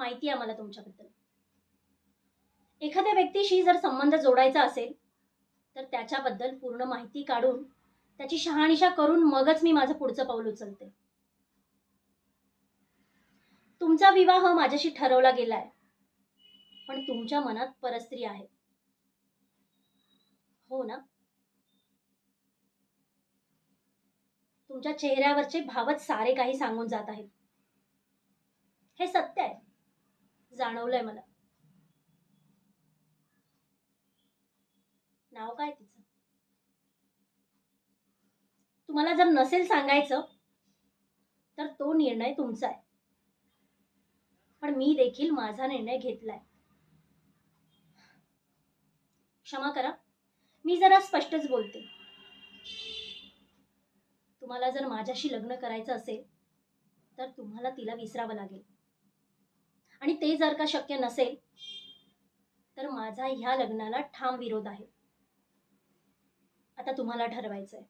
माहिती आहे मला तुमच्याबद्दल. एखाद्या व्यक्तीशी जर संबंध जोडायचा असेल, तर त्याच्याबद्दल पूर्ण माहिती काढून, त्याची शहानिशा करून मगच मी माझं पुढचं पाऊल उचलते. तुमचा विवाह माझ्याशी ठरवला गेलाय, पण तुमच्या मनात परस्त्री आहे. हो ना? तुमच्या चेहऱ्यावरचे भावच सारे काही सांगून जात आहेत. हे सत्य आहे. जाणवलंय मला. नाव काय तिचं? तुम्हाला जर नसेल सांगायचं, तर तो निर्णय तुमचा आहे. पण मी देखील माझा निर्णय घेतलाय. क्षमा करा, मी जरा स्पष्टच बोलते. तुम्हाला जर माझ्याशी लग्न करायचं असेल, तर तुम्हाला तिला विसरावं लागेल. आणि ते जर का शक्य नसेल, तर माझा ह्या लग्नाला ठाम विरोध आहे. आता तुम्हाला ठरवायचंय.